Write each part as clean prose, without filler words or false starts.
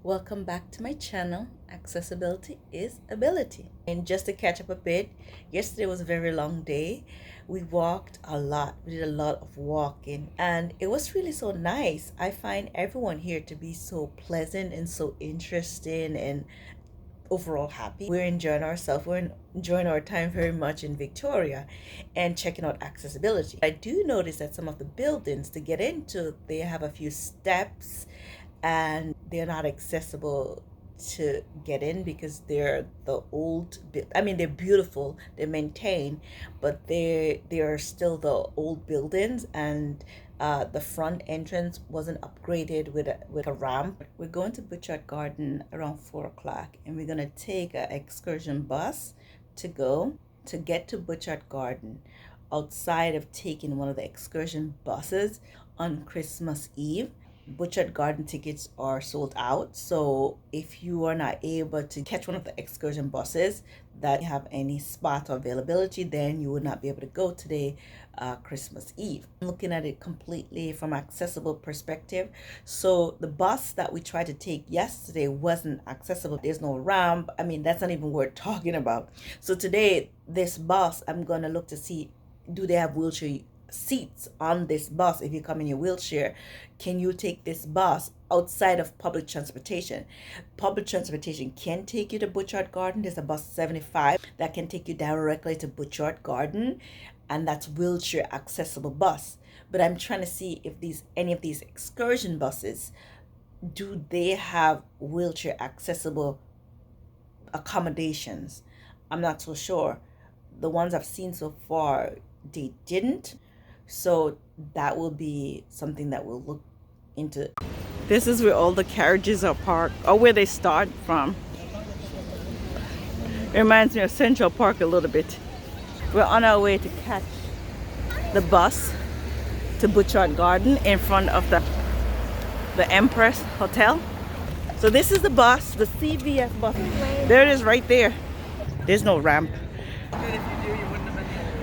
Welcome back to my channel. Accessibility is ability. And just to catch up a bit, yesterday was a very long day. We walked a lot. We did a lot of walking and it was really so nice. I find everyone here to be so pleasant and so interesting and overall happy. We're enjoying ourselves. We're enjoying our time very much in Victoria and checking out accessibility. I do notice that some of the buildings to get into, they have a few steps and they're not accessible to get in because they're the old I mean, they're beautiful, they're maintained, but they are still the old buildings, and the front entrance wasn't upgraded with a ramp. We're going to Butchart Garden around 4 o'clock, and we're gonna take an excursion bus to get to Butchart Garden. Outside of taking one of the excursion buses on Christmas Eve, Butchart Garden tickets are sold out. So if you are not able to catch one of the excursion buses that have any spot availability, then you would not be able to go today, Christmas Eve. I'm looking at it completely from accessible perspective. So the bus that we tried to take yesterday wasn't accessible. There's no ramp. I mean, that's not even worth talking about. So today, this bus, I'm gonna look to see, do they have wheelchair seats on this bus? If you come in your wheelchair, can you take this bus outside of public transportation? Public transportation can take you to Butchart Garden. There's a bus 75 that can take you directly to Butchart Garden, and that's wheelchair accessible bus. But I'm trying to see if any of these excursion buses, do they have wheelchair accessible accommodations? I'm not so sure. The ones I've seen so far, they didn't. So that will be something that we'll look into. This is where all the carriages are parked, or where they start from. It reminds me of Central Park a little bit. We're on our way to catch the bus to Butchart Garden in front of the Empress Hotel. So this is the bus, the CVS bus. There it is right there. There's no ramp.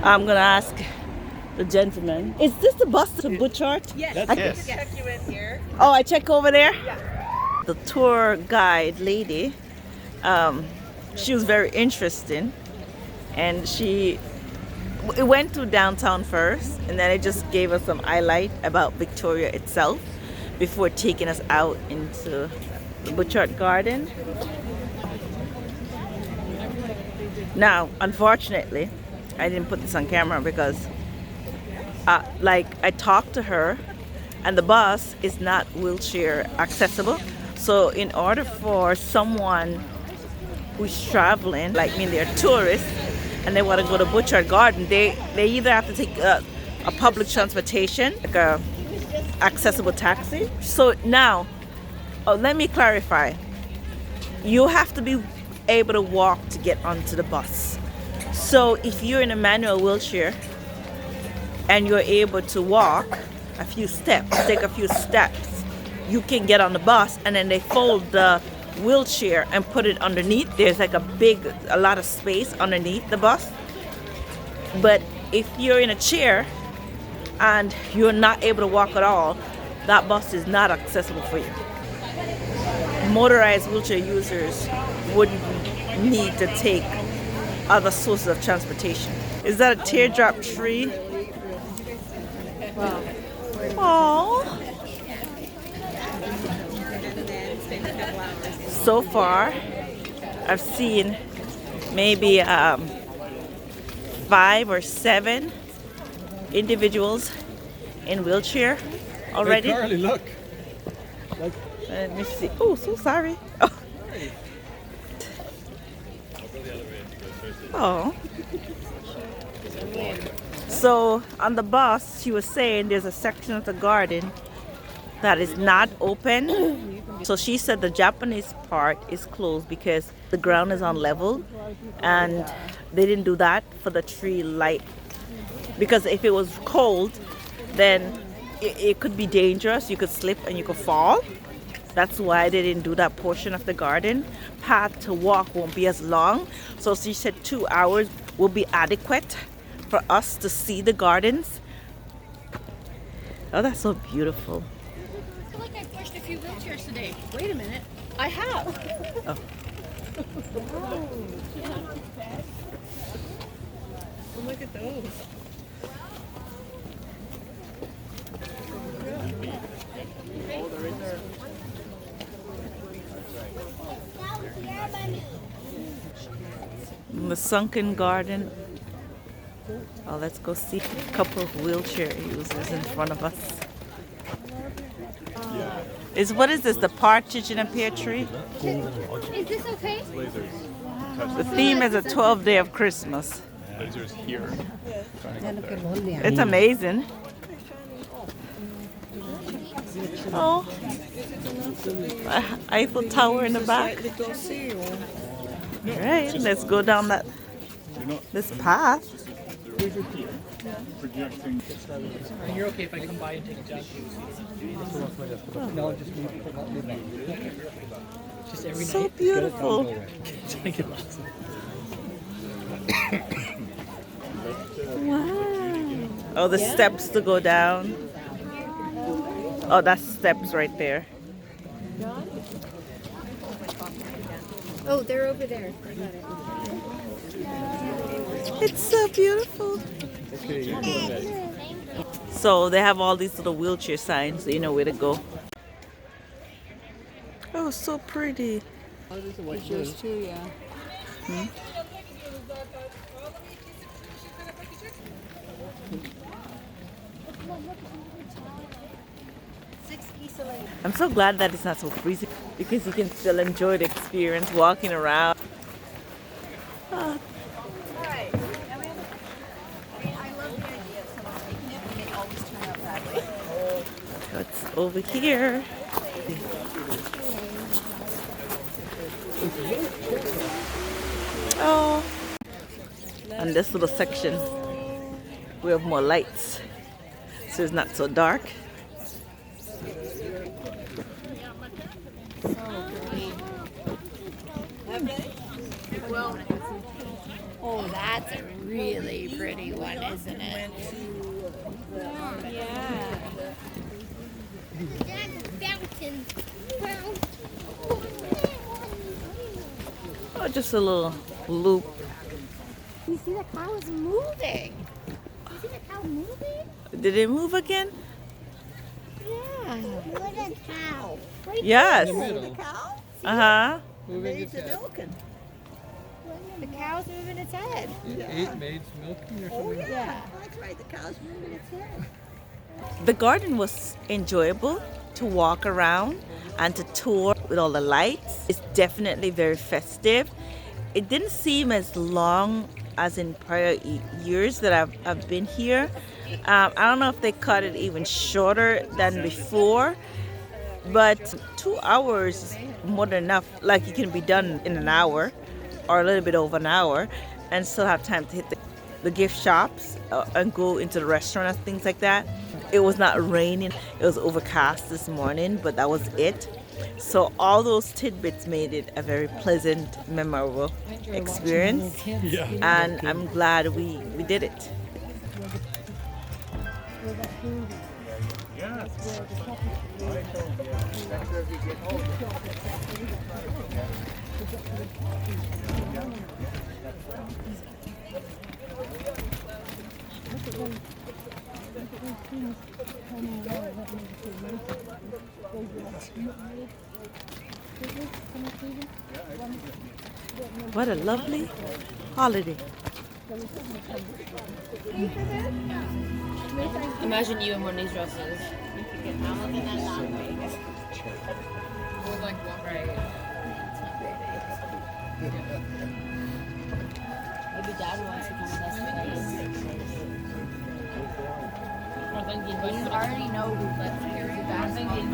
I'm gonna ask the gentleman, is this the bus to Butchart? Yes. Yes. Check you in here. Oh, I check over there? Yeah. The tour guide lady, she was very interesting, and it went to downtown first, and then it just gave us some highlight about Victoria itself before taking us out into the Butchart Garden. Now, unfortunately, I didn't put this on camera because I talked to her, and the bus is not wheelchair accessible. So in order for someone who's traveling, like me, they're tourists, and they want to go to Butchart Garden, they either have to take a public transportation, like a accessible taxi. So now, let me clarify. You have to be able to walk to get onto the bus. So if you're in a manual wheelchair and you're able to walk a few steps, take a few steps, you can get on the bus, and then they fold the wheelchair and put it underneath. There's like a lot of space underneath the bus. But if you're in a chair and you're not able to walk at all, that bus is not accessible for you. Motorized wheelchair users wouldn't need to take other sources of transportation. Is that a teardrop tree? Wow. Aww. So far, I've seen maybe 5 or 7 individuals in wheelchair already. Hey, Carly, look. Let me see. Oh, so sorry. Oh. So on the bus, she was saying there's a section of the garden that is not open. So she said the Japanese part is closed because the ground is unlevel, and they didn't do that for the tree light. Because if it was cold, then it could be dangerous. You could slip and you could fall. That's why they didn't do that portion of the garden. Path to walk won't be as long. So she said 2 hours will be adequate for us to see the gardens. Oh, that's so beautiful. I feel like I pushed a few wheelchairs today. Wait a minute. I have. Oh. Look at those. The sunken garden. Oh, let's go see a couple of wheelchair users in front of us. What is this? The partridge in a pear tree? Is this okay? The theme is a 12th day of Christmas. Lasers here. It's amazing. Oh, Eiffel Tower in the back. All right, let's go down this path. Projecting. And you're okay if I come by and take a jog? No, just every night. So beautiful. Wow. Oh, the steps to go down. Oh, that's steps right there. Oh, they're over there. It's so beautiful. So they have all these little wheelchair signs, so you know where to go. Oh, so pretty. It's yours too, yeah. I'm so glad that it's not so freezing because you can still enjoy the experience walking around. Ah. What's over here? Oh, and this little section we have more lights, so it's not so dark. Oh, that's a really pretty one, isn't it? Yeah. Oh, just a little loop. You see the cows moving? You see the cow moving? Did it move again? Yeah. Look at the cow. Right Yes. there. The cow? Uh-huh. Moving its head. The cow's moving its head. Maid's milking or something? Yeah. That's right, the cow's moving its head. The garden was enjoyable to walk around and to tour with all the lights. It's definitely very festive. It didn't seem as long as in prior years that I've been here. I don't know if they cut it even shorter than before, but 2 hours is more than enough. Like, you can be done in an hour or a little bit over an hour and still have time to hit the gift shops and go into the restaurant and things like that. It was not raining. It was overcast this morning, but that was it. So all those tidbits made it a very pleasant, memorable experience. And I'm glad we did it. What a lovely holiday. Imagine you in one of these dresses. Maybe Dad wants to come with us today. You already know who lives here. Dad's thinking